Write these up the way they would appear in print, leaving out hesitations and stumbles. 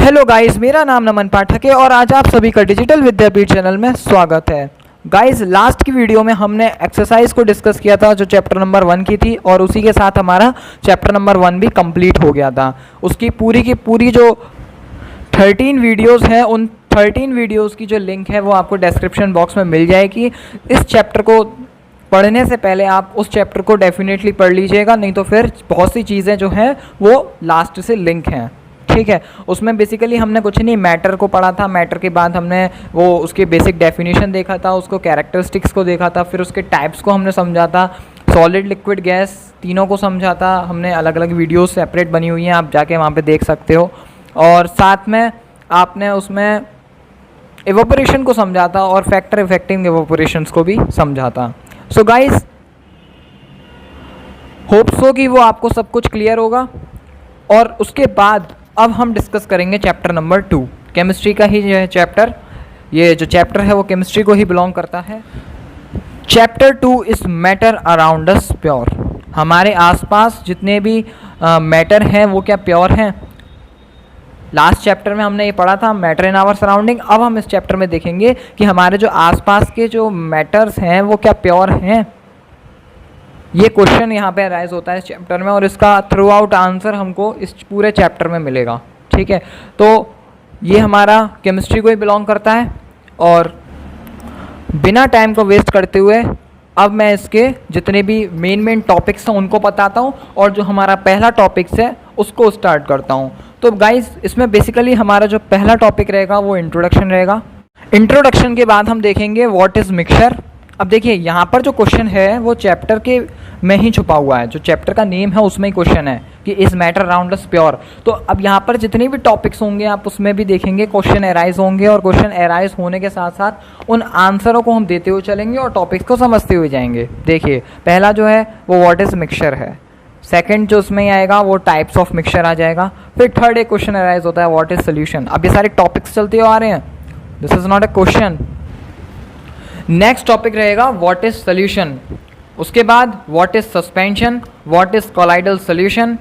Hello guys, मेरा नाम नमन पाठक है और आज आप सभी का डिजिटल विद्यापीठ चैनल में स्वागत है। गाइस, लास्ट की वीडियो में हमने एक्सरसाइज को डिस्कस किया था जो चैप्टर नंबर 1 की थी और उसी के साथ हमारा चैप्टर नंबर 1 भी कंप्लीट हो गया था। उसकी पूरी की पूरी जो 13 वीडियोस हैं, उन 13 वीडियोस की जो लिंक है वो आपको डिस्क्रिप्शन बॉक्स में मिल जाएगी। इस चैप्टर को पढ़ने से पहले आप उस चैप्टर को डेफिनेटली पढ़ लीजिएगा, नहीं तो फिर बहुत सी चीज़ें जो हैं वो लास्ट से लिंक हैं। ठीक है, उसमें बेसिकली हमने कुछ नहीं, मैटर को पढ़ा था। मैटर के बाद हमने वो उसके बेसिक डेफिनेशन देखा था, उसको कैरेक्टरिस्टिक्स को देखा था, फिर उसके टाइप्स को हमने समझा था, सॉलिड लिक्विड गैस तीनों को समझा था हमने। अलग अलग वीडियोस सेपरेट बनी हुई हैं, आप जाके वहाँ पे देख सकते हो। और साथ में आपने उसमें एवोपरेशन को समझा था और फैक्टर इफेक्टिंग एवोपरेशंस को भी समझा था। सो गाइस, होप सो कि वो आपको सब कुछ क्लियर होगा। और उसके बाद अब हम डिस्कस करेंगे चैप्टर नंबर 2, केमिस्ट्री का ही जो है चैप्टर। ये जो चैप्टर है वो केमिस्ट्री को ही बिलोंग करता है। Chapter 2 is matter around us pure. हमारे आसपास जितने भी मैटर हैं वो क्या प्योर हैं? लास्ट चैप्टर में हमने ये पढ़ा था मैटर इन आवर सराउंडिंग। अब हम इस चैप्टर में देखेंगे कि हमारे जो आसपास के जो मैटर्स हैं वो क्या प्योर हैं। ये क्वेश्चन यहाँ पे अराइज होता है इस चैप्टर में और इसका थ्रू आउट आंसर हमको इस पूरे चैप्टर में मिलेगा। ठीक है, तो ये हमारा केमिस्ट्री को ही बिलोंग करता है। और बिना टाइम को वेस्ट करते हुए अब मैं इसके जितने भी मेन टॉपिक्स हैं उनको बताता हूँ और जो हमारा पहला टॉपिक्स है उसको स्टार्ट करता हूँ। तो गाइस, इसमें बेसिकली हमारा जो पहला टॉपिक रहेगा वो इंट्रोडक्शन रहेगा। इंट्रोडक्शन के बाद हम देखेंगे व्हाट इज़ मिक्सचर। अब देखिए, यहाँ पर जो क्वेश्चन है वो चैप्टर के में ही छुपा हुआ है, जो चैप्टर का नेम है उसमें ही क्वेश्चन है कि is matter around us pure. तो अब यहाँ पर जितने भी टॉपिक्स होंगे आप उसमें भी देखेंगे क्वेश्चन एराइज होंगे और क्वेश्चन एराइज होने के साथ साथ उन आंसरों को हम देते हुए चलेंगे और टॉपिक्स को समझते हुए जाएंगे। देखिए, पहला जो है वो व्हाट इज मिक्सचर है। सेकंड जो उसमें आएगा वो टाइप्स ऑफ मिक्सचर आ जाएगा। फिर थर्ड एक क्वेश्चन एराइज होता है व्हाट इज सोल्यूशन। अब ये सारे टॉपिक्स चलते हुए आ रहे हैं, this is not a question. Next topic रहेगा व्हाट इज सोल्यूशन। उसके बाद what is suspension, what is colloidal solution.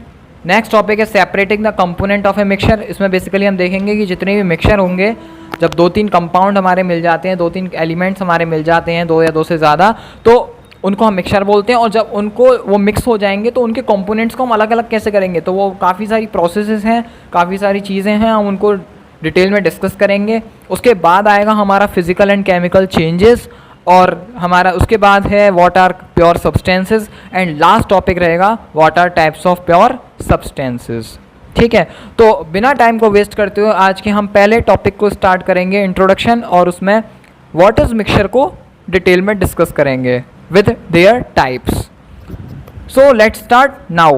Next topic है separating the component of a mixture. इसमें बेसिकली हम देखेंगे कि जितने भी मिक्सचर होंगे, जब 2-3 कंपाउंड हमारे मिल जाते हैं, 2-3 एलिमेंट्स हमारे मिल जाते हैं, 2 या 2 से ज़्यादा, तो उनको हम मिक्सचर बोलते हैं। और जब उनको वो मिक्स हो जाएंगे तो उनके कंपोनेंट्स को हम अलग अलग कैसे करेंगे, तो वो काफ़ी सारी प्रोसेसेस हैं, काफ़ी सारी चीज़ें हैं, हम उनको डिटेल में डिस्कस करेंगे। उसके बाद आएगा हमारा फिजिकल एंड केमिकल चेंजेस और हमारा उसके बाद है what are pure substances and last topic रहेगा what are types of pure substances. ठीक है, तो बिना टाइम को वेस्ट करते हुए आज के हम पहले टॉपिक को स्टार्ट करेंगे, इंट्रोडक्शन, और उसमें व्हाट इज मिक्सचर को डिटेल में डिस्कस करेंगे with their types. So let's start now.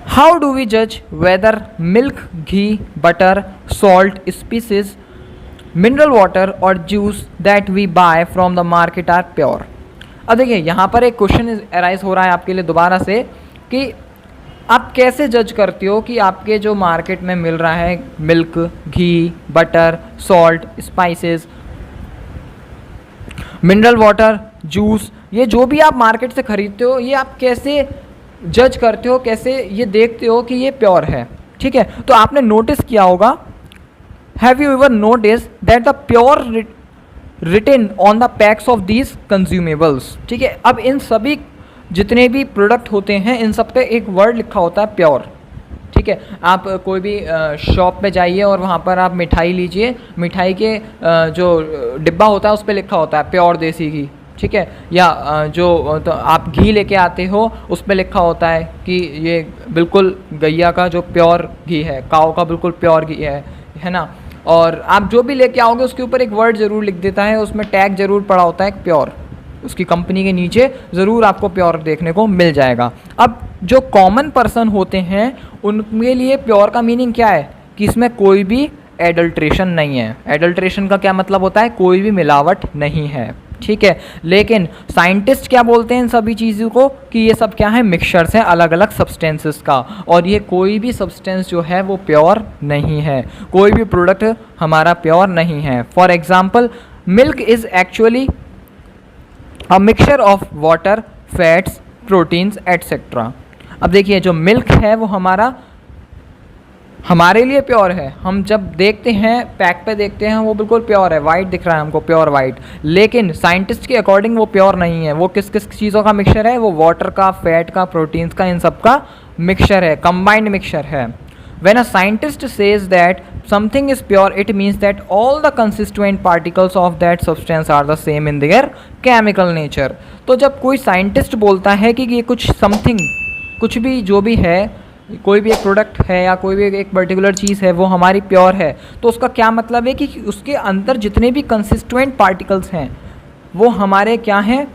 How do we judge whether milk, ghee, butter, salt, spices, mineral water or juice that we buy from the market are pure? अब देखिए, यहाँ पर एक question arise हो रहा है आपके लिए दोबारा से कि आप कैसे जज करते हो कि आपके जो मार्केट में मिल रहा है मिल्क, घी, butter, salt, spices, mineral water, juice, ये जो भी आप मार्केट से खरीदते हो, ये आप कैसे जज करते हो, कैसे ये देखते हो कि ये प्योर है। ठीक है, तो आपने नोटिस किया होगा, have you ever notice that the pure written on the packs of these consumables. ठीक है, अब इन सभी जितने भी प्रोडक्ट होते हैं इन सब पे एक वर्ड लिखा होता है प्योर। ठीक है, आप कोई भी शॉप पे जाइए और वहाँ पर आप मिठाई लीजिए, मिठाई के जो डिब्बा होता है उस पर लिखा होता है प्योर देसी घी। ठीक है, या जो तो आप घी लेके आते हो उस पर लिखा होता है कि ये बिल्कुल गैया का जो प्योर घी है, काऊ का बिल्कुल प्योर घी है ना। और आप जो भी लेके आओगे उसके ऊपर एक वर्ड ज़रूर लिख देता है, उसमें टैग ज़रूर पड़ा होता है प्योर, उसकी कंपनी के नीचे ज़रूर आपको प्योर देखने को मिल जाएगा। अब जो कॉमन पर्सन होते हैं उनके लिए प्योर का मीनिंग क्या है कि इसमें कोई भी एडल्ट्रेशन नहीं है। एडल्ट्रेशन का क्या मतलब होता है? कोई भी मिलावट नहीं है। ठीक है, लेकिन साइंटिस्ट क्या बोलते हैं इन सभी चीज़ों को कि ये सब क्या है? मिक्सचर्स हैं अलग अलग सब्सटेंसेस का, और ये कोई भी सब्सटेंस जो है वो प्योर नहीं है, कोई भी प्रोडक्ट हमारा प्योर नहीं है। For example, milk is actually a mixture of water, fats, proteins etcetera. अब देखिए, जो मिल्क है वो हमारा हमारे लिए प्योर है। हम जब देखते हैं पैक पे देखते हैं वो बिल्कुल प्योर है, वाइट दिख रहा है हमको, प्योर वाइट, लेकिन साइंटिस्ट के अकॉर्डिंग वो प्योर नहीं है। वो किस किस चीज़ों का मिक्सचर है? वो वाटर का, फैट का, प्रोटीन्स का, इन सब का मिक्सचर है, कंबाइंड मिक्सचर है। When a scientist says that something is pure, it means that all the constituent particles of that substance are the same in their chemical nature। तो जब कोई साइंटिस्ट बोलता है कि ये कुछ समथिंग, कुछ भी जो भी है, कोई भी एक प्रोडक्ट है या कोई भी एक पर्टिकुलर चीज़ है वो हमारी प्योर है, तो उसका क्या मतलब है कि उसके अंदर जितने भी कंसिस्टेंट पार्टिकल्स हैं वो हमारे क्या हैं?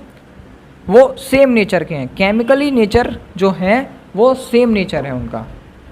वो सेम नेचर के हैं। केमिकली नेचर जो है वो सेम नेचर है उनका।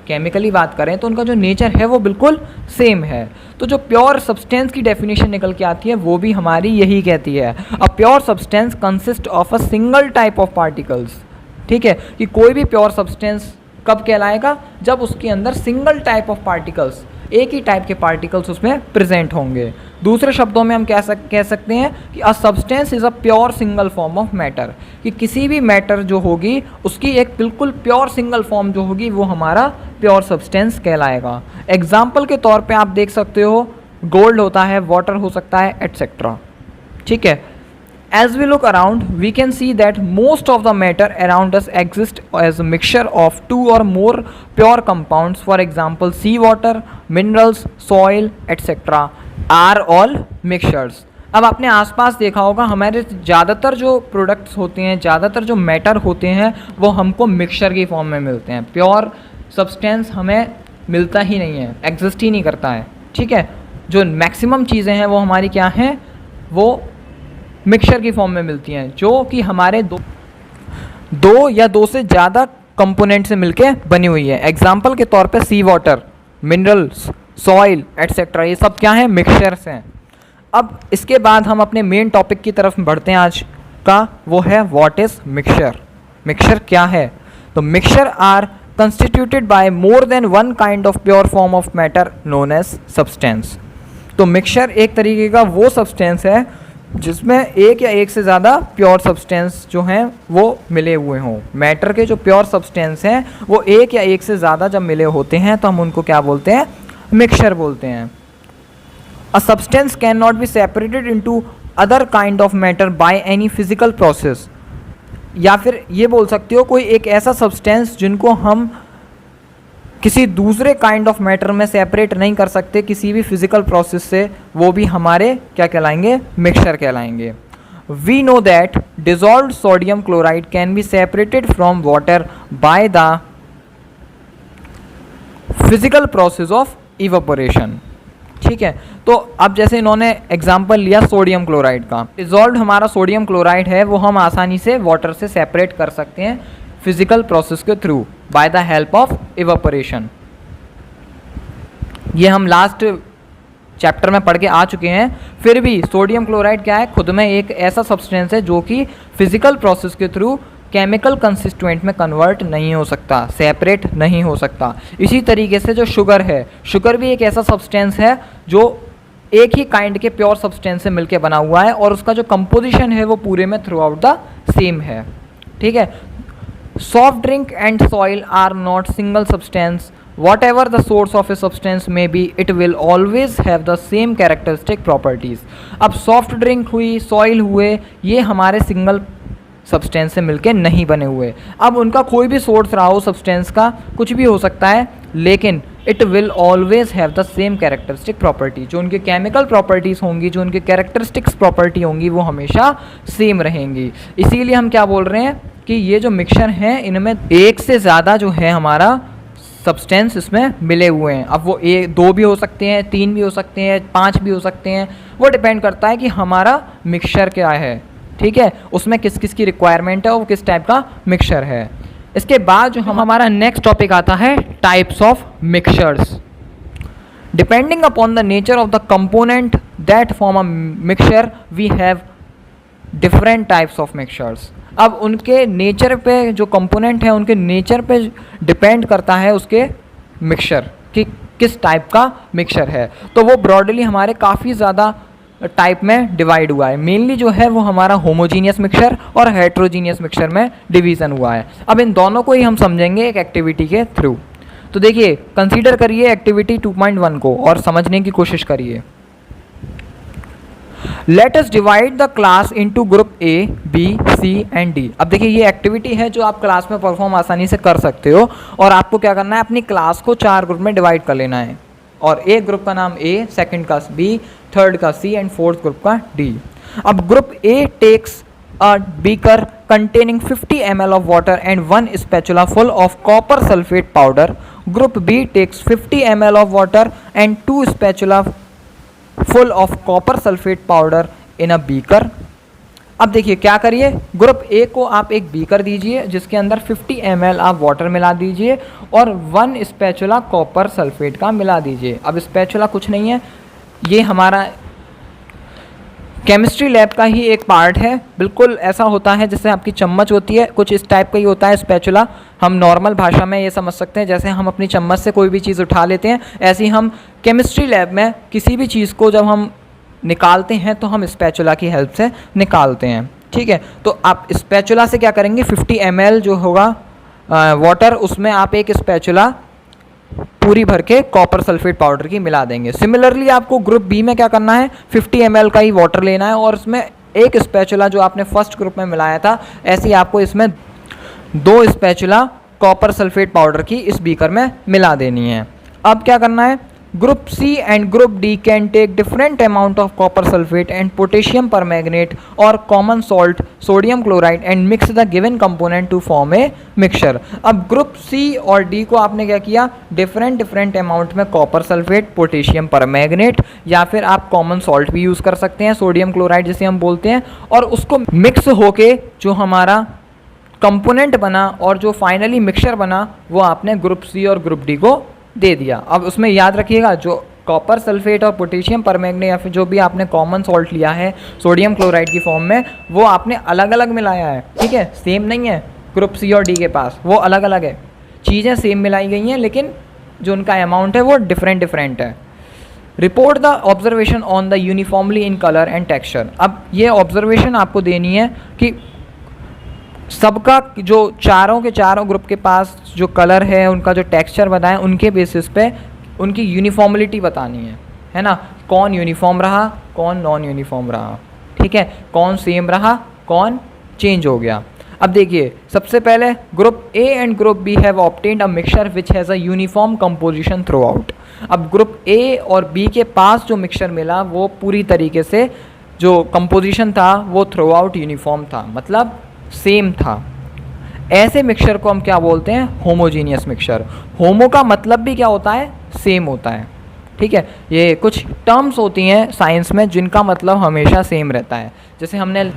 केमिकली बात करें तो उनका जो नेचर है वो बिल्कुल सेम है। तो जो प्योर सब्सटेंस की डेफिनेशन निकल के आती है वो भी हमारी यही कहती है, a pure substance consist of a single type of particles. ठीक है, कि कोई भी प्योर सब्सटेंस कब कहलाएगा? जब उसके अंदर सिंगल टाइप ऑफ पार्टिकल्स, एक ही टाइप के पार्टिकल्स उसमें प्रेजेंट होंगे। दूसरे शब्दों में हम कह सकते हैं कि a substance is a pure single form of matter, कि किसी भी मैटर जो होगी उसकी एक बिल्कुल प्योर सिंगल फॉर्म जो होगी वो हमारा प्योर सब्सटेंस कहलाएगा। एग्जाम्पल के तौर पे आप देख सकते हो, गोल्ड होता है, वाटर हो सकता है, एट्सेट्रा। ठीक है, as we look around we can see that most of the matter around us exists as a mixture of two or more pure compounds. For example, sea water, minerals, soil, etc. are all mixtures। अब आपने आसपास देखा होगा हमारे ज़्यादातर जो products होते हैं, ज़्यादातर जो मैटर होते हैं वो हमको मिक्सचर की फॉर्म में मिलते हैं। प्योर सब्सटेंस हमें मिलता ही नहीं है, एग्जिस्ट ही नहीं करता है। ठीक है, जो मैक्सिमम चीज़ें हैं वो हमारी क्या हैं? वो मिक्सचर की फॉर्म में मिलती हैं, जो कि हमारे दो या दो से ज़्यादा कंपोनेंट से मिलके बनी हुई है। एग्जाम्पल के तौर पे सी वाटर, मिनरल्स, सॉइल एट्सेट्रा, ये सब क्या है? मिक्सचर्स हैं। अब इसके बाद हम अपने मेन टॉपिक की तरफ बढ़ते हैं आज का, वो है व्हाट इज़ मिक्सचर। मिक्सचर क्या है? तो mixture are constituted by more than one kind of pure form of matter known as substance. तो मिक्सचर एक तरीके का वो सब्सटेंस है जिसमें एक या एक से ज़्यादा प्योर सब्सटेंस जो हैं वो मिले हुए हों। मैटर के जो प्योर सब्सटेंस हैं वो एक या एक से ज़्यादा जब मिले होते हैं तो हम उनको क्या बोलते हैं? मिक्सचर बोलते हैं। A substance can not be separated into other kind of matter by any physical process. या फिर ये बोल सकते हो कोई एक ऐसा सब्सटेंस जिनको हम किसी दूसरे काइंड ऑफ मैटर में सेपरेट नहीं कर सकते किसी भी फिजिकल प्रोसेस से, वो भी हमारे क्या कहलाएंगे? मिक्सचर कहलाएंगे। We know that dissolved sodium chloride can be separated from water by the physical process of evaporation. ठीक है, तो अब जैसे इन्होंने एग्जाम्पल लिया सोडियम क्लोराइड का, डिजॉल्व्ड हमारा सोडियम क्लोराइड है वो हम आसानी से वाटर से सेपरेट कर सकते हैं फिजिकल प्रोसेस के through by the help of evaporation. ये हम लास्ट चैप्टर में पढ़ के आ चुके हैं। फिर भी सोडियम क्लोराइड क्या है? खुद में एक ऐसा सब्सटेंस है जो कि फिजिकल प्रोसेस के थ्रू केमिकल कंसिस्टेंट में कन्वर्ट नहीं हो सकता, सेपरेट नहीं हो सकता। इसी तरीके से जो शुगर है, शुगर भी एक ऐसा सब्सटेंस है जो एक ही काइंड के प्योर सब्सटेंस से मिलके बना हुआ है और उसका जो कंपोजिशन है वो पूरे में थ्रू आउट द सेम है। ठीक है, soft drink and soil are not single substance. Whatever the source of a substance may be, it will always have the same characteristic properties। अब सॉफ्ट ड्रिंक हुई, soil हुए, ये हमारे single substance से मिलके नहीं बने हुए। अब उनका कोई भी सोर्स रहा हो सब्सटेंस का, कुछ भी हो सकता है, लेकिन it will always have the same characteristic property. जो उनके केमिकल प्रॉपर्टीज़ होंगी, जो उनके कैरेक्टरिस्टिक्स प्रॉपर्टी होंगी, वो हमेशा सेम रहेंगी। इसीलिए हम क्या बोल रहे हैं कि ये जो मिक्सचर हैं इनमें एक से ज़्यादा जो है हमारा सब्सटेंस इसमें मिले हुए हैं। अब वो एक, दो भी हो सकते हैं, तीन भी हो सकते हैं, पाँच भी हो सकते हैं, वो डिपेंड करता है कि हमारा मिक्सचर क्या है। ठीक है, उसमें किस किस की रिक्वायरमेंट है और वो किस टाइप का मिक्सचर है। इसके बाद जो हमारा नेक्स्ट टॉपिक आता है types of mixtures. Depending upon the nature of the component that form a mixture we have different types of mixtures. अब उनके नेचर पे, जो कंपोनेंट है उनके नेचर पे डिपेंड करता है उसके मिक्सचर कि किस टाइप का मिक्सचर है। तो वो ब्रॉडली हमारे काफ़ी ज़्यादा टाइप में डिवाइड हुआ है। मेनली जो है वो हमारा होमोजीनियस मिक्सचर और हेट्रोजीनियस मिक्सचर में डिवीज़न हुआ है। अब इन दोनों को ही हम समझेंगे एक एक्टिविटी के थ्रू। तो देखिए कंसीडर करिए एक्टिविटी 2.1 को और समझने की कोशिश करिए। Let us divide the class into group A, B, C and D. अब देखिए ये एक्टिविटी है जो आप क्लास में परफॉर्म आसानी से कर सकते हो, और आपको क्या करना है, अपनी क्लास को 4 ग्रुप में डिवाइड कर लेना है, और एक ग्रुप का नाम ए, सेकंड का बी, थर्ड का सी एंड फोर्थ ग्रुप का डी। अब group A takes a beaker containing 50 ml of water and 1 spatula full of copper sulfate powder. Group B takes 50 ml of water and 2 spatula full of copper sulfate powder in a beaker. अब देखिए क्या करिए, group A को आप एक beaker दीजिए जिसके अंदर 50 ml आप वाटर मिला दीजिए और 1 स्पैचुला कॉपर सल्फेट का मिला दीजिए। अब स्पैचुला कुछ नहीं है, ये हमारा केमिस्ट्री लैब का ही एक पार्ट है, बिल्कुल ऐसा होता है जैसे आपकी चम्मच होती है, कुछ इस टाइप का ही होता है स्पैचुला। हम नॉर्मल भाषा में ये समझ सकते हैं, जैसे हम अपनी चम्मच से कोई भी चीज़ उठा लेते हैं, ऐसे ही हम केमिस्ट्री लैब में किसी भी चीज़ को जब हम निकालते हैं तो हम स्पैचुला की हेल्प से निकालते हैं। ठीक है, तो आप स्पैचुला से क्या करेंगे, 50 ml जो होगा वाटर, उसमें आप एक स्पैचुला पूरी भर के कॉपर सल्फेट पाउडर की मिला देंगे। सिमिलरली आपको ग्रुप बी में क्या करना है, 50 ml का ही वाटर लेना है और उसमें एक स्पैचुला जो आपने फर्स्ट ग्रुप में मिलाया था, ऐसे ही आपको इसमें 2 स्पैचुला कॉपर सल्फेट पाउडर की इस बीकर में मिला देनी है। अब क्या करना है, group C and group D can take different amount of copper sulphate and potassium permanganate और common salt sodium chloride and mix the given component to form a mixture. अब ग्रुप सी और डी को आपने क्या किया, different amount में copper sulphate, potassium permanganate या फिर आप कॉमन सॉल्ट भी यूज़ कर सकते हैं, सोडियम क्लोराइड जिसे हम बोलते हैं, और उसको मिक्स होके जो हमारा कंपोनेंट बना और जो फाइनली मिक्सचर बना वो आपने ग्रुप सी और ग्रुप डी को दे दिया। अब उसमें याद रखिएगा, जो कॉपर सल्फेट और पोटेशियम परमैंगनेट या फिर जो भी आपने कॉमन सॉल्ट लिया है सोडियम क्लोराइड की फॉर्म में, वो आपने अलग अलग मिलाया है। ठीक है, सेम नहीं है ग्रुप सी और डी के पास, वो अलग अलग है, चीज़ें सेम मिलाई गई हैं लेकिन जो उनका अमाउंट है वो डिफरेंट है। Report the observation on the uniformly in colour and texture. अब ये ऑब्जर्वेशन आपको देनी है कि सबका जो चारों के चारों ग्रुप के पास जो कलर है, उनका जो टेक्सचर बताएं, उनके बेसिस पे उनकी यूनिफॉर्मिलिटी बतानी है ना, कौन यूनिफॉर्म रहा, कौन नॉन यूनिफॉर्म रहा। ठीक है, कौन सेम रहा, कौन चेंज हो गया। अब देखिए सबसे पहले group A and group B have obtained a mixture which has a uniform composition throughout. अब ग्रुप ए और बी के पास जो मिक्सचर मिला वो पूरी तरीके से जो कंपोजिशन था वो थ्रू आउट यूनिफॉर्म था, मतलब सेम था। ऐसे मिक्सचर को हम क्या बोलते हैं, होमोजीनियस मिक्सचर। होमो का मतलब भी क्या होता है, सेम होता है। ठीक है, ये कुछ टर्म्स होती हैं साइंस में जिनका मतलब हमेशा सेम रहता है। जैसे हमने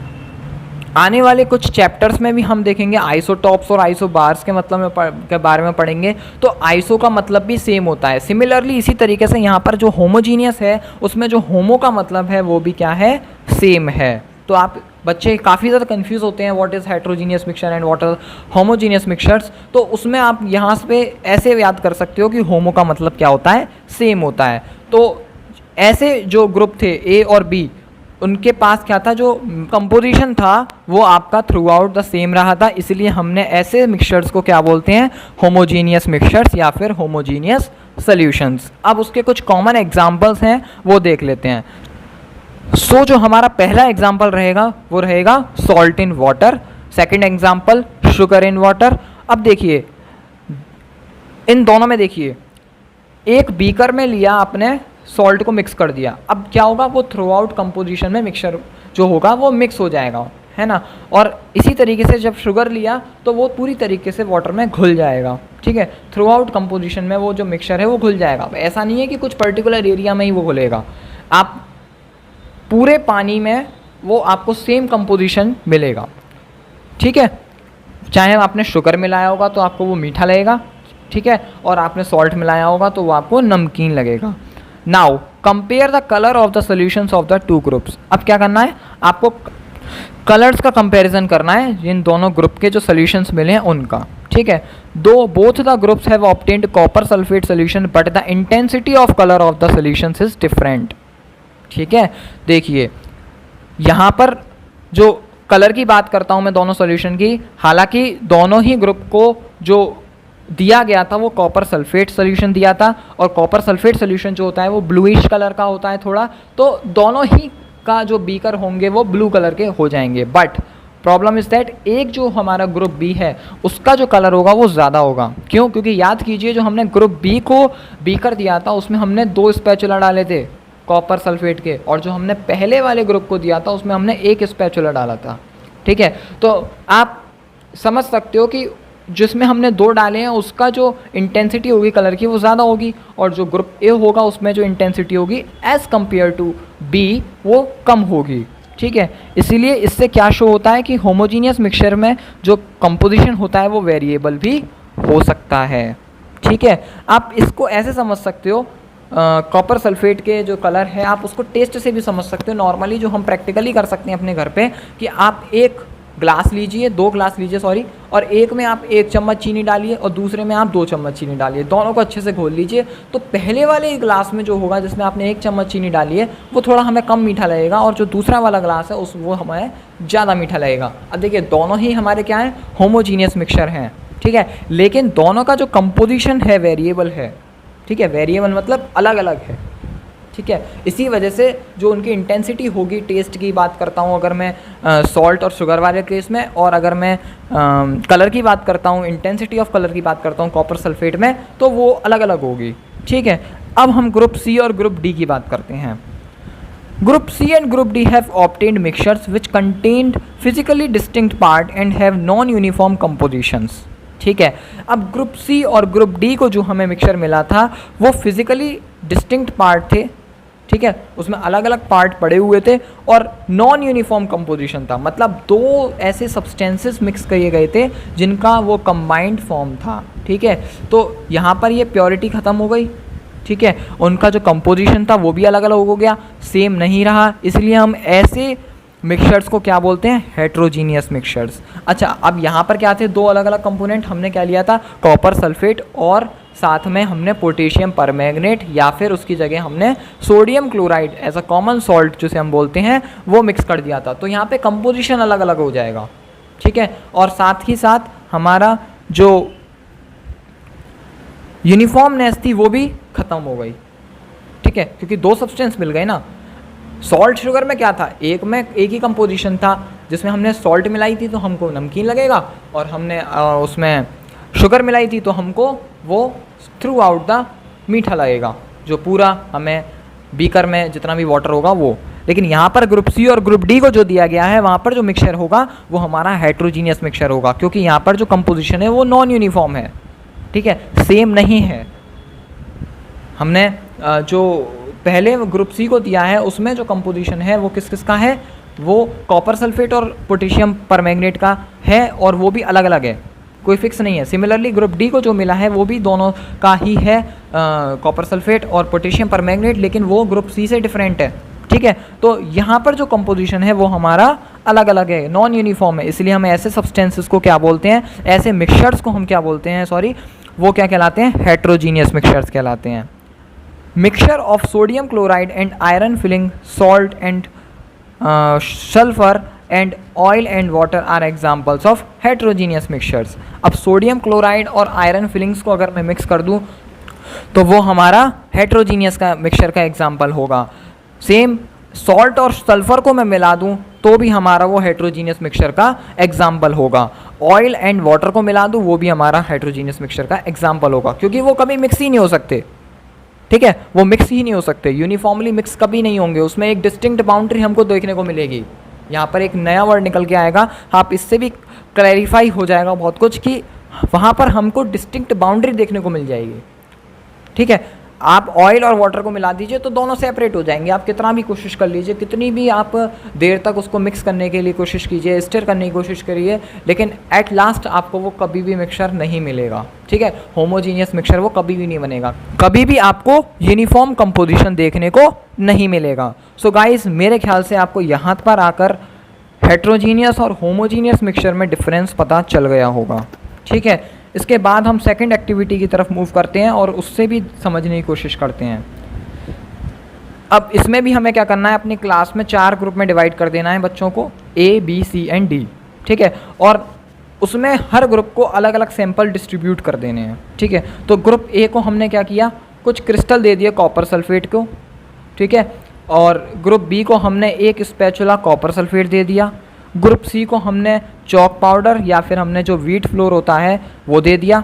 आने वाले कुछ चैप्टर्स में भी हम देखेंगे आइसोटॉप्स और आइसोबार्स के मतलब के बारे में पढ़ेंगे, तो आइसो का मतलब भी सेम होता है। सिमिलरली इसी तरीके से यहाँ पर जो होमोजीनियस है उसमें जो होमो का मतलब है वो भी क्या है, सेम है। तो आप बच्चे काफ़ी ज़्यादा कंफ्यूज होते हैं what is heterogeneous mixture and what is homogeneous mixtures, तो उसमें आप यहाँ पे ऐसे याद कर सकते हो कि होमो का मतलब क्या होता है, सेम होता है। तो ऐसे जो ग्रुप थे ए और बी, उनके पास क्या था, जो कंपोजिशन था वो आपका थ्रू आउट द सेम रहा था, इसलिए हमने ऐसे मिक्सचर्स को क्या बोलते हैं, होमोजीनियस मिक्सचर्स या फिर होमोजीनियस सॉल्यूशंस। अब उसके कुछ कॉमन एग्जांपल्स हैं वो देख लेते हैं। सो जो हमारा पहला एग्जाम्पल रहेगा वो रहेगा salt in water, second example sugar in water. अब देखिए इन दोनों में देखिए, एक बीकर में लिया आपने, सॉल्ट को मिक्स कर दिया, अब क्या होगा, वो थ्रू आउट कंपोजिशन में मिक्सचर जो होगा वो मिक्स हो जाएगा, है ना। और इसी तरीके से जब शुगर लिया तो वो पूरी तरीके से वाटर में घुल जाएगा। ठीक है, थ्रू आउट कंपोजिशन में वो जो मिक्सचर है वो घुल जाएगा। ऐसा नहीं है कि कुछ पर्टिकुलर एरिया में ही वो घुलेगा, आप पूरे पानी में वो आपको सेम कंपोजिशन मिलेगा। ठीक है, चाहे आपने शुगर मिलाया होगा तो आपको वो मीठा लगेगा, ठीक है, और आपने सॉल्ट मिलाया होगा तो वो आपको नमकीन लगेगा। Now compare the colour of the solutions of the two groups. अब क्या करना है, आपको कलर्स का कंपैरिजन करना है जिन दोनों ग्रुप के जो सॉल्यूशंस मिले हैं उनका। ठीक है, दो both the groups have obtained copper sulphate solution but the intensity of colour of the solutions is different. ठीक है, देखिए यहाँ पर जो कलर की बात करता हूँ मैं दोनों सॉल्यूशन की, हालांकि दोनों ही ग्रुप को जो दिया गया था वो कॉपर सल्फेट सोल्यूशन दिया था, और कॉपर सल्फेट सोल्यूशन जो होता है वो ब्लूइश कलर का होता है थोड़ा, तो दोनों ही का जो बीकर होंगे वो ब्लू कलर के हो जाएंगे। बट प्रॉब्लम इज़ दैट एक जो हमारा ग्रुप बी है उसका जो कलर होगा वो ज़्यादा होगा। क्यों? क्योंकि याद कीजिए जो हमने ग्रुप बी को बीकर दिया था उसमें हमने 2 स्पैचुला डाले थे कॉपर सल्फेट के, और जो हमने पहले वाले ग्रुप को दिया था उसमें हमने 1 स्पैचुला डाला था। ठीक है, तो आप समझ सकते हो कि जिसमें हमने 2 डाले हैं उसका जो इंटेंसिटी होगी कलर की वो ज़्यादा होगी, और जो ग्रुप ए होगा उसमें जो इंटेंसिटी होगी एज़ कम्पेयर टू बी वो कम होगी। ठीक है, इसीलिए इससे क्या शो होता है कि होमोजीनियस मिक्सचर में जो कंपोजिशन होता है वो वेरिएबल भी हो सकता है। ठीक है, आप इसको ऐसे समझ सकते हो, कॉपर सल्फेट के जो कलर है आप उसको टेस्ट से भी समझ सकते हो। नॉर्मली जो हम प्रैक्टिकली कर सकते हैं अपने घर पे कि आप एक ग्लास लीजिए, 2 ग्लास लीजिए सॉरी, और एक में आप 1 चम्मच चीनी डालिए और दूसरे में आप 2 चम्मच चीनी डालिए, दोनों को अच्छे से घोल लीजिए। तो पहले वाले ग्लास में जो होगा जिसमें आपने 1 चम्मच चीनी डाली है वो थोड़ा हमें कम मीठा लगेगा, और जो दूसरा वाला ग्लास है उस वो हमें ज़्यादा मीठा लगेगा। अब देखिए दोनों ही हमारे क्या हैं, होमोजीनियस मिक्सचर हैं। ठीक है, लेकिन दोनों का जो कंपोजिशन है वेरिएबल है। ठीक है, वेरिएबल मतलब अलग अलग है। ठीक है, इसी वजह से जो उनकी इंटेंसिटी होगी, टेस्ट की बात करता हूँ अगर मैं सॉल्ट और शुगर वाले केस में, और अगर मैं कलर की बात करता हूँ, इंटेंसिटी ऑफ कलर की बात करता हूँ कॉपर सल्फेट में, तो वो अलग अलग होगी। ठीक है, अब हम ग्रुप सी और ग्रुप डी की बात करते हैं। Group C and group D have obtained mixtures which contained physically distinct part and have non uniform compositions. ठीक है, अब ग्रुप सी और ग्रुप डी को जो हमें मिक्सचर मिला था वो फिजिकली डिस्टिंक्ट पार्ट थे। ठीक है, उसमें अलग अलग पार्ट पड़े हुए थे और नॉन यूनिफॉर्म कंपोजिशन था, मतलब 2 ऐसे सब्सटेंसेस मिक्स किए गए थे जिनका वो कंबाइंड फॉर्म था। ठीक है, तो यहाँ पर ये प्योरिटी ख़त्म हो गई। ठीक है, उनका जो कंपोजिशन था वो भी अलग अलग हो गया, सेम नहीं रहा, इसलिए हम ऐसे मिक्सचर्स को क्या बोलते हैं, हेट्रोजीनियस मिक्सचर्स। अच्छा, अब यहाँ पर क्या थे, 2 अलग अलग कंपोनेंट हमने क्या लिया था, कॉपर सल्फेट और साथ में हमने पोटेशियम परमैंगनेट, या फिर उसकी जगह हमने sodium chloride as a common salt जिसे हम बोलते हैं वो मिक्स कर दिया था। तो यहाँ पे कंपोजिशन अलग अलग हो जाएगा। ठीक है, और साथ ही साथ हमारा जो यूनिफॉर्मनेस थी वो भी ख़त्म हो गई। ठीक है, क्योंकि 2 सब्सटेंस मिल गए ना। सॉल्ट शुगर में क्या था, एक में एक ही कंपोजिशन था, जिसमें हमने सॉल्ट मिलाई थी तो हमको नमकीन लगेगा, और हमने उसमें शुगर मिलाई थी तो हमको वो थ्रू आउट द मीठा लगेगा, जो पूरा हमें बीकर में जितना भी वाटर होगा वो। लेकिन यहाँ पर ग्रुप सी और ग्रुप डी को जो दिया गया है वहाँ पर जो मिक्सचर होगा वो हमारा हेट्रोजीनियस मिक्सचर होगा, क्योंकि यहाँ पर जो कंपोजिशन है वो नॉन यूनिफॉर्म है। ठीक है, सेम नहीं है। हमने जो पहले ग्रुप सी को दिया है उसमें जो कंपोजिशन है वो किस किस का है, वो कॉपर सल्फेट और पोटेशियम परमैंगनेट का है, और वो भी अलग अलग है, कोई फिक्स नहीं है। सिमिलरली ग्रुप डी को जो मिला है वो भी दोनों का ही है, कॉपर सल्फेट और पोटेशियम परमैंगनेट, लेकिन वो ग्रुप सी से डिफरेंट है। ठीक है, तो यहाँ पर जो कंपोजिशन है वो हमारा अलग अलग है, नॉन यूनिफॉर्म है, इसलिए हम ऐसे सब्सटेंसेस को क्या बोलते हैं, ऐसे मिक्सचर्स को हम क्या बोलते हैं, सॉरी, वो क्या कहलाते हैं, हेट्रोजीनियस मिक्सचर्स कहलाते हैं। Mixture of sodium chloride and iron filing salt and sulphur and oil and water are examples of heterogeneous mixtures. अब सोडियम क्लोराइड और आयरन फिलिंग्स को अगर मैं मिक्स कर दूं तो वो हमारा हेट्रोजीनियस का मिक्सचर का एग्जाम्पल होगा। सेम सॉल्ट और सल्फर को मैं मिला दूं तो भी हमारा वो हेट्रोजीनियस मिक्सचर का एग्जाम्पल होगा। ऑयल एंड वाटर को मिला दूं वो भी हमारा हेट्रोजीनियस मिक्सचर का एग्जाम्पल होगा, क्योंकि वो कभी मिक्स ही नहीं हो सकते। ठीक है, वो मिक्स ही नहीं हो सकते, यूनिफॉर्मली मिक्स कभी नहीं होंगे, उसमें एक डिस्टिंक्ट बाउंड्री हमको देखने को मिलेगी। यहाँ पर एक नया वर्ड निकल के आएगा, आप इससे भी क्लैरिफाई हो जाएगा बहुत कुछ कि वहाँ पर हमको डिस्टिंक्ट बाउंड्री देखने को मिल जाएगी। ठीक है, आप ऑयल और वाटर को मिला दीजिए तो दोनों सेपरेट हो जाएंगे, आप कितना भी कोशिश कर लीजिए, कितनी भी आप देर तक उसको मिक्स करने के लिए कोशिश कीजिए, स्टर करने की कोशिश करिए, लेकिन एट लास्ट आपको वो कभी भी मिक्सचर नहीं मिलेगा। ठीक है, होमोजीनियस मिक्सचर वो कभी भी नहीं बनेगा, कभी भी आपको यूनिफॉर्म कंपोजिशन देखने को नहीं मिलेगा। सो गाइस, मेरे ख्याल से आपको यहाँ पर आकर हेट्रोजीनियस और होमोजीनियस मिक्सचर में डिफरेंस पता चल गया होगा। ठीक है, इसके बाद हम सेकंड एक्टिविटी की तरफ मूव करते हैं और उससे भी समझने की कोशिश करते हैं। अब इसमें भी हमें क्या करना है, अपनी क्लास में 4 ग्रुप में डिवाइड कर देना है बच्चों को, A, B, C and D। ठीक है, और उसमें हर ग्रुप को अलग अलग सैंपल डिस्ट्रीब्यूट कर देने हैं, ठीक है। तो ग्रुप ए को हमने क्या किया, कुछ क्रिस्टल दे दिए कॉपर सल्फेट को, ठीक है, और ग्रुप बी को हमने एक स्पैचुला कॉपर सल्फेट दे दिया। ग्रुप सी को हमने चॉक पाउडर या फिर हमने जो व्हीट फ्लोर होता है वो दे दिया,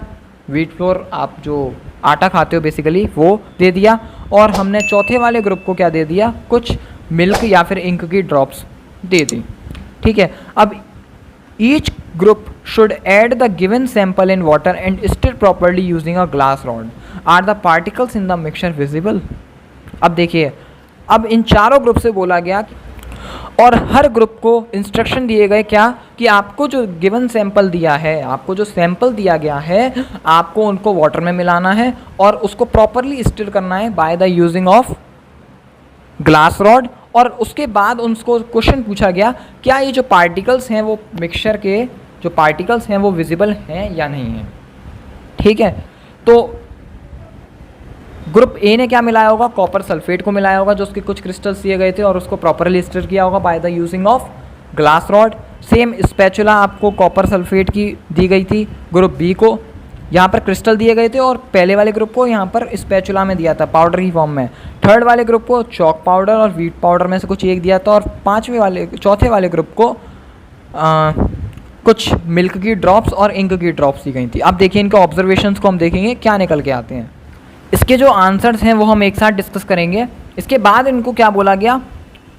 व्हीट फ्लोर आप जो आटा खाते हो बेसिकली वो दे दिया। और हमने चौथे वाले ग्रुप को क्या दे दिया, कुछ मिल्क या फिर इंक की ड्रॉप्स दे दी, ठीक है। अब each group should add the given sample in water and stir properly using a glass rod. Are the particles in the mixture visible. अब देखिए, अब इन चारों ग्रुप से बोला गया और हर ग्रुप को इंस्ट्रक्शन दिए गए क्या, कि आपको जो गिवन सैंपल दिया है, आपको जो सैंपल दिया गया है, आपको उनको वाटर में मिलाना है और उसको प्रॉपरली स्टिर करना है by the using of glass rod. और उसके बाद उनको क्वेश्चन पूछा गया, क्या ये जो पार्टिकल्स हैं वो मिक्सचर के जो पार्टिकल्स हैं वो विजिबल हैं या नहीं हैं, ठीक है। तो ग्रुप ए ने क्या मिलाया होगा, कॉपर सल्फेट को मिलाया होगा जो उसके कुछ क्रिस्टल्स दिए गए थे और उसको प्रॉपरली स्टिर किया होगा by the using of glass rod. Same spatula आपको कॉपर सल्फेट की दी गई थी, ग्रुप बी को यहाँ पर क्रिस्टल दिए गए थे और पहले वाले ग्रुप को यहाँ पर स्पैचुला में दिया था पाउडर की फॉर्म में। थर्ड वाले ग्रुप को चॉक पाउडर और व्हीट पाउडर में से कुछ एक दिया था और चौथे वाले ग्रुप को कुछ मिल्क की ड्रॉप्स और इंक की ड्रॉप्स दी गई थी। अब देखिए इनके ऑब्जर्वेशंस को हम देखेंगे क्या निकल के आते हैं। इसके जो आंसर्स हैं वो हम एक साथ डिस्कस करेंगे। इसके बाद इनको क्या बोला गया,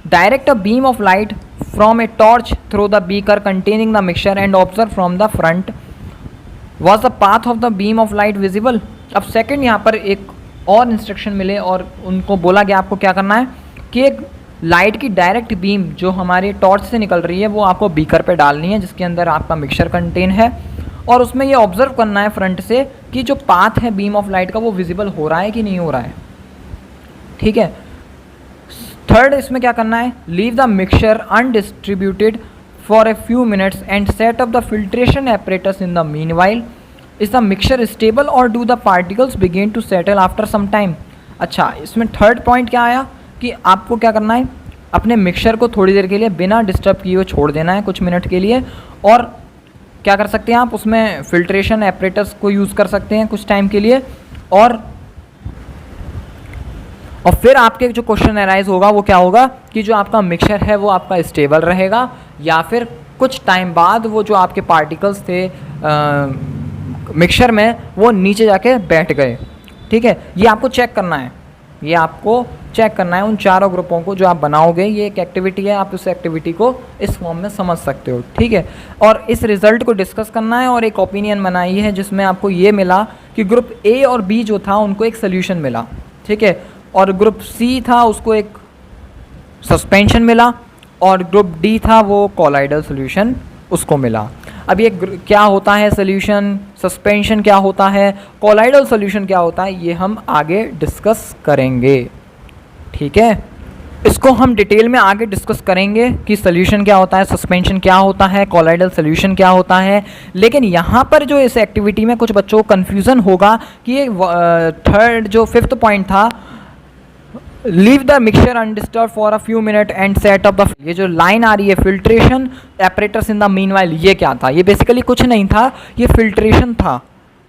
direct a beam of light from a torch through the beaker containing the mixture and observe from the front. Was the path of the beam of light visible. अब सेकंड यहाँ पर एक और इंस्ट्रक्शन मिले और उनको बोला गया आपको क्या करना है कि एक लाइट की डायरेक्ट बीम जो हमारी टॉर्च से निकल रही है वो आपको बीकर पे डालनी है जिसके अंदर आपका मिक्सचर कंटेन है और उसमें ये ऑब्जर्व करना है फ्रंट से कि जो पाथ है बीम ऑफ लाइट का वो विजिबल हो रहा है कि नहीं हो रहा है, ठीक है। थर्ड इसमें क्या करना है, leave the mixture undistributed for a few minutes and set up the filtration apparatus in the meanwhile. Is the mixture stable और do the particles begin to settle after some time. अच्छा, इसमें third point क्या आया कि आपको क्या करना है, अपने मिक्सचर को थोड़ी देर के लिए बिना डिस्टर्ब किए हुए छोड़ देना है कुछ मिनट के लिए। और क्या कर सकते हैं आप, उसमें फिल्ट्रेशन एपरेटस को यूज़ कर सकते हैं कुछ टाइम के लिए। और फिर आपके जो क्वेश्चन अराइज होगा वो क्या होगा कि जो आपका मिक्सचर है वो आपका स्टेबल रहेगा या फिर कुछ टाइम बाद वो जो आपके पार्टिकल्स थे मिक्सचर में वो नीचे जाके बैठ गए, ठीक है। ये आपको चेक करना है, ये आपको चेक करना है उन चारों ग्रुपों को जो आप बनाओगे। ये एक एक्टिविटी है, आप उस एक्टिविटी को इस फॉर्म में समझ सकते हो, ठीक है। और इस रिजल्ट को डिस्कस करना है और एक ओपिनियन बनाई है जिसमें आपको ये मिला कि ग्रुप ए और बी जो था उनको एक सोल्यूशन मिला, ठीक है, और ग्रुप सी था उसको एक सस्पेंशन मिला और ग्रुप डी था वो कोलाइडल सोल्यूशन उसको मिला। अब ये क्या होता है सोल्यूशन, सस्पेंशन क्या होता है, कोलाइडल सोल्यूशन क्या होता है, ये हम आगे डिस्कस करेंगे, ठीक है। इसको हम डिटेल में आगे डिस्कस करेंगे कि सोल्यूशन क्या होता है, सस्पेंशन क्या होता है, कोलाइडल सोल्यूशन क्या होता है। लेकिन यहाँ पर जो इस एक्टिविटी में कुछ बच्चों को कन्फ्यूज़न होगा कि ये थर्ड जो फिफ्थ पॉइंट था, leave the mixture undisturb for a few minute and set up the, ये जो लाइन आ रही है filtration apparatus in the meanwhile, ये क्या था, ये बेसिकली कुछ नहीं था, ये फिल्ट्रेशन था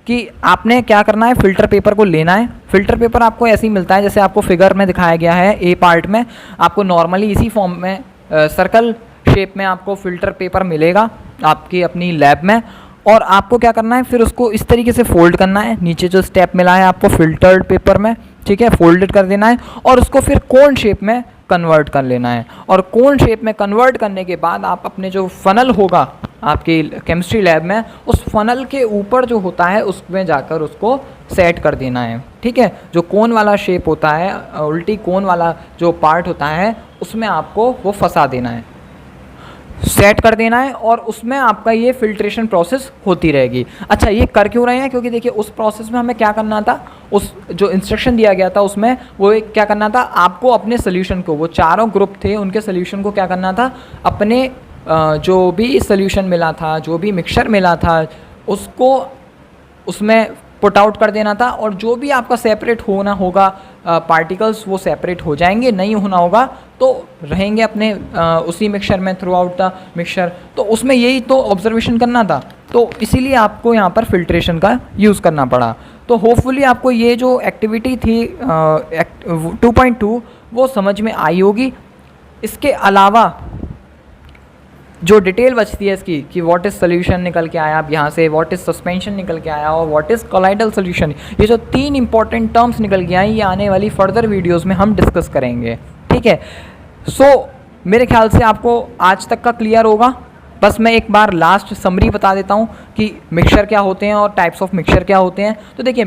कि आपने क्या करना है, फिल्टर पेपर को लेना है। फिल्टर पेपर आपको ऐसे ही मिलता है जैसे आपको फिगर में दिखाया गया है ए पार्ट में, आपको नॉर्मली इसी फॉर्म में सर्कल शेप में आपको फिल्टर पेपर मिलेगा आपकी अपनी लैब में। और आपको क्या करना है, फिर उसको इस तरीके से फोल्ड करना है, नीचे जो स्टेप मिला है आपको फिल्टर्ड पेपर में, ठीक है, फोल्डेड कर देना है और उसको फिर कोन शेप में कन्वर्ट कर लेना है। और कोन शेप में कन्वर्ट करने के बाद आप अपने जो फनल होगा आपकी केमिस्ट्री लैब में, उस फनल के ऊपर जो होता है उसमें जाकर उसको सेट कर देना है, ठीक है। जो कोन वाला शेप होता है, उल्टी कोन वाला जो पार्ट होता है उसमें आपको वो फंसा देना है, सेट कर देना है और उसमें आपका ये फिल्ट्रेशन प्रोसेस होती रहेगी। अच्छा, ये कर क्यों रहे हैं, क्योंकि देखिए उस प्रोसेस में हमें क्या करना था, उस जो इंस्ट्रक्शन दिया गया था उसमें वो एक क्या करना था, आपको अपने सोल्यूशन को, वो चारों ग्रुप थे उनके सोल्यूशन को क्या करना था, अपने जो भी सोल्यूशन मिला था, जो भी मिक्सचर मिला था उसको उसमें पुट आउट कर देना था, और जो भी आपका सेपरेट होना होगा पार्टिकल्स वो सेपरेट हो जाएंगे, नहीं होना होगा तो रहेंगे अपने उसी मिक्सचर में थ्रू आउट द मिक्सचर। तो उसमें यही तो ऑब्जर्वेशन करना था, तो इसीलिए आपको यहाँ पर फिल्ट्रेशन का यूज़ करना पड़ा। तो होपफुली आपको ये जो एक्टिविटी थी 2.2 वो समझ में आई होगी। इसके अलावा जो डिटेल बचती है इसकी कि व्हाट इज़ सोल्यूशन निकल के आया अब यहाँ से, व्हाट इज़ सस्पेंशन निकल के आया, और व्हाट इज़ कोलाइडल सोल्यूशन, ये जो 3 इंपॉर्टेंट टर्म्स निकल के आई, ये आने वाली फर्दर वीडियोस में हम डिस्कस करेंगे, ठीक है। सो मेरे ख्याल से आपको आज तक का क्लियर होगा। बस मैं एक बार लास्ट समरी बता देता हूँ कि मिक्सचर क्या होते हैं और टाइप्स ऑफ मिक्सचर क्या होते हैं। तो देखिए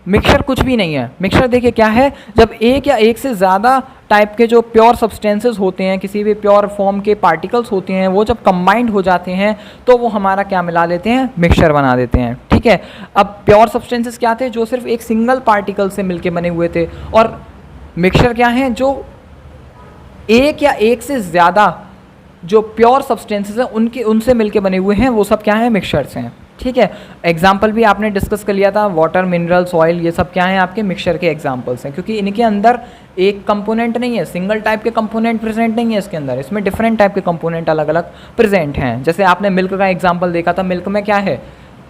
मिक्सचर कुछ भी नहीं है। मिक्सचर देखिए क्या है, जब एक या एक से ज़्यादा टाइप के जो प्योर सब्सटेंसेस होते हैं, किसी भी प्योर फॉर्म के पार्टिकल्स होते हैं, वो जब कंबाइंड हो जाते हैं तो वो हमारा क्या मिला देते हैं, मिक्सचर बना देते हैं, ठीक है। अब प्योर सब्सटेंसेस क्या थे, जो सिर्फ एक सिंगल पार्टिकल से मिलके बने हुए थे, और मिक्सचर क्या है, जो एक या एक से ज़्यादा जो प्योर सब्सटेंसेस हैं उनसे मिलके बने हुए हैं, वो सब क्या है, मिक्सचर्स हैं, ठीक है। एग्जाम्पल भी आपने डिस्कस कर लिया था, वाटर, मिनरल, सॉइल, ये सब क्या है आपके मिक्सचर के एग्जाम्पल्स हैं, क्योंकि इनके अंदर एक कंपोनेंट नहीं है, सिंगल टाइप के कंपोनेंट प्रेजेंट नहीं है इसके अंदर, इसमें डिफरेंट टाइप के कंपोनेंट अलग अलग प्रेजेंट हैं। जैसे आपने मिल्क का एग्जाम्पल देखा था, मिल्क में क्या है,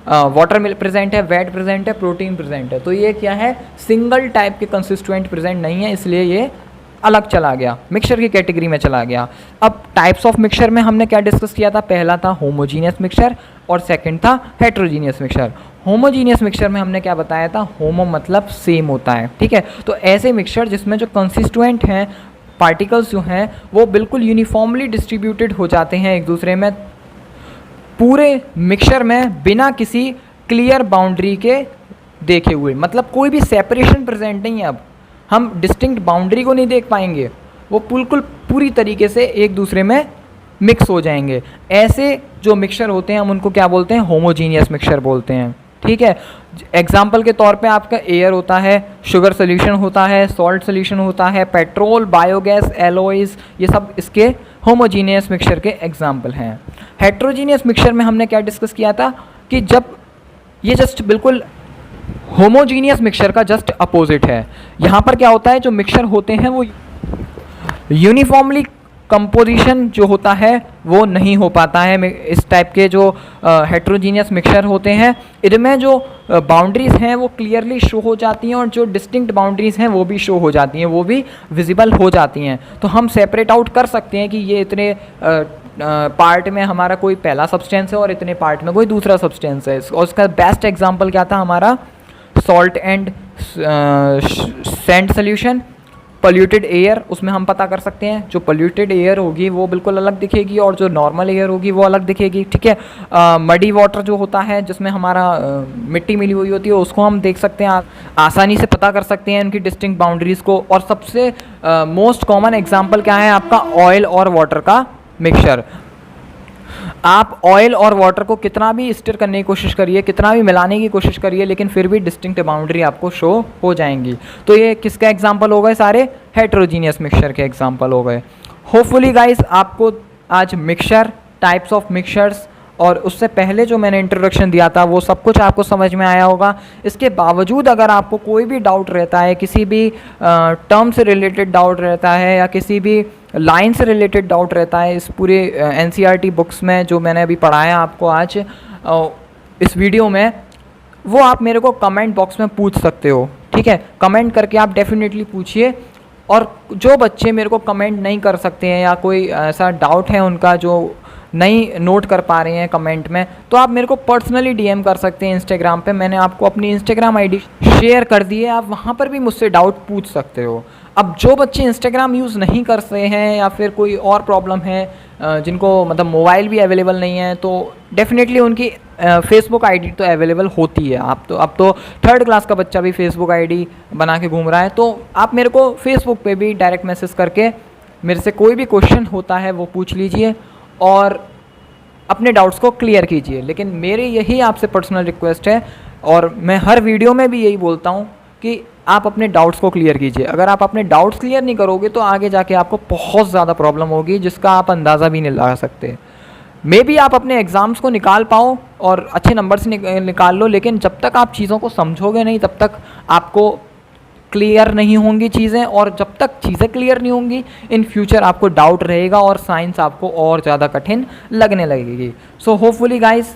वाटर मिल्क प्रेजेंट है, वेट प्रेजेंट है, प्रोटीन प्रेजेंट है, तो ये क्या है, सिंगल टाइप के कंसिस्टेंट प्रेजेंट नहीं है, इसलिए ये अलग चला गया, मिक्सचर की कैटेगरी में चला गया। अब टाइप्स ऑफ मिक्सचर में हमने क्या डिस्कस किया था, पहला था होमोजीनियस मिक्सचर और सेकंड था हेट्रोजीनियस मिक्सचर। होमोजीनियस मिक्सचर में हमने क्या बताया था, होमो मतलब सेम होता है, ठीक है। तो ऐसे मिक्सचर जिसमें जो कंसिस्टेंट हैं पार्टिकल्स जो हैं वो बिल्कुल यूनिफॉर्मली डिस्ट्रीब्यूटेड हो जाते हैं एक दूसरे में, पूरे मिक्सचर में बिना किसी क्लियर बाउंड्री के देखे हुए, मतलब कोई भी सेपरेशन प्रेजेंट नहीं है। अब हम डिस्टिंक्ट बाउंड्री को नहीं देख पाएंगे, वो बिल्कुल पूरी तरीके से एक दूसरे में मिक्स हो जाएंगे। ऐसे जो मिक्सचर होते हैं हम उनको क्या बोलते हैं, होमोजीनियस मिक्सचर बोलते हैं, ठीक है। एग्जाम्पल के तौर पे आपका एयर होता है, शुगर सोल्यूशन होता है, सॉल्ट सोल्यूशन होता है, पेट्रोल, बायोगैस, एलॉयज़, ये सब इसके होमोजीनियस मिक्सचर के एग्जाम्पल हैं। हेट्रोजीनियस मिक्सचर में हमने क्या डिस्कस किया था कि जब ये जस्ट बिल्कुल होमोजीनियस मिक्सचर का जस्ट अपोजिट है। यहाँ पर क्या होता है, जो मिक्सचर होते हैं वो यूनिफॉर्मली कंपोजिशन जो होता है वो नहीं हो पाता है। इस टाइप के जो हेट्रोजीनियस मिक्सचर होते हैं इनमें जो बाउंड्रीज़ हैं वो क्लियरली शो हो जाती हैं, और जो डिस्टिंक्ट बाउंड्रीज़ हैं वो भी शो हो जाती हैं, वो भी विजिबल हो जाती हैं। तो हम सेपरेट आउट कर सकते हैं कि ये इतने पार्ट में हमारा कोई पहला सब्सटेंस है और इतने पार्ट में कोई दूसरा सब्सटेंस है। और उसका बेस्ट एग्जांपल क्या था हमारा, salt and sand solution. Polluted air, उसमें हम पता कर सकते हैं जो पोल्यूटेड एयर होगी वो बिल्कुल अलग दिखेगी और जो नॉर्मल एयर होगी वो अलग दिखेगी, ठीक है। मडी वाटर जो होता है जिसमें हमारा मिट्टी मिली हुई होती है उसको हम देख सकते हैं, आसानी से पता कर सकते हैं उनकी डिस्टिंक्ट बाउंड्रीज़ को। और सबसे मोस्ट कॉमन एग्जांपल क्या है आपका, ऑयल और वाटर का मिक्सचर। आप ऑयल और वाटर को कितना भी स्टिर करने की कोशिश करिए, कितना भी मिलाने की कोशिश करिए, लेकिन फिर भी डिस्टिंक्ट बाउंड्री आपको शो हो जाएंगी। तो ये किसका एग्जांपल हो गए, सारे हेट्रोजीनियस मिक्सचर के एग्जांपल हो गए। होपफुली गाइस आपको आज मिक्सचर, टाइप्स ऑफ मिक्सचर्स और उससे पहले जो मैंने इंट्रोडक्शन दिया था वो सब कुछ आपको समझ में आया होगा। इसके बावजूद अगर आपको कोई भी डाउट रहता है, किसी भी टर्म से रिलेटेड डाउट रहता है या किसी भी लाइन से रिलेटेड डाउट रहता है इस पूरे NCERT बुक्स में जो मैंने अभी पढ़ाया आपको आज इस वीडियो में, वो आप मेरे को कमेंट बॉक्स में पूछ सकते हो, ठीक है। कमेंट करके आप डेफिनेटली पूछिए। और जो बच्चे मेरे को कमेंट नहीं कर सकते हैं या कोई ऐसा डाउट है उनका जो नहीं नोट कर पा रहे हैं कमेंट में, तो आप मेरे को पर्सनली DM कर सकते हैं इंस्टाग्राम पे। मैंने आपको अपनी इंस्टाग्राम ID शेयर कर दी है, आप वहाँ पर भी मुझसे डाउट पूछ सकते हो। अब जो बच्चे इंस्टाग्राम यूज़ नहीं कर रहे हैं या फिर कोई और प्रॉब्लम है, जिनको मतलब मोबाइल भी अवेलेबल नहीं है, तो डेफिनेटली उनकी फेसबुक ID तो अवेलेबल होती है। अब तो 3rd क्लास का बच्चा भी फेसबुक ID बना के घूम रहा है, तो आप मेरे को फेसबुक पे भी डायरेक्ट मैसेज करके मेरे से कोई भी क्वेश्चन होता है वो पूछ लीजिए और अपने डाउट्स को क्लियर कीजिए। लेकिन मेरी यही आपसे पर्सनल रिक्वेस्ट है और मैं हर वीडियो में भी यही बोलता हूँ कि आप अपने डाउट्स को क्लियर कीजिए। अगर आप अपने डाउट्स क्लियर नहीं करोगे तो आगे जाके आपको बहुत ज़्यादा प्रॉब्लम होगी जिसका आप अंदाज़ा भी नहीं लगा सकते। मे बी आप अपने एग्ज़ाम्स को निकाल पाओ और अच्छे नंबर से निकाल लो, लेकिन जब तक आप चीज़ों को समझोगे नहीं तब तक आपको क्लियर नहीं होंगी चीज़ें, और जब तक चीज़ें क्लियर नहीं होंगी इन फ्यूचर आपको डाउट रहेगा और साइंस आपको और ज़्यादा कठिन लगने लगेगी। सो होपफुली गाइस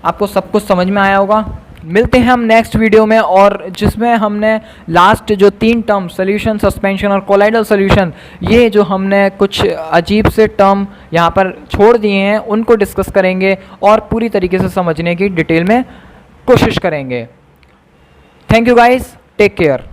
आपको सब कुछ समझ में आया होगा। मिलते हैं हम नेक्स्ट वीडियो में, और जिसमें हमने लास्ट जो 3 टर्म सोल्यूशन, सस्पेंशन और कोलाइडल सोल्यूशन, ये जो हमने कुछ अजीब से टर्म यहाँ पर छोड़ दिए हैं उनको डिस्कस करेंगे और पूरी तरीके से समझने की डिटेल में कोशिश करेंगे। Thank you guys, take care.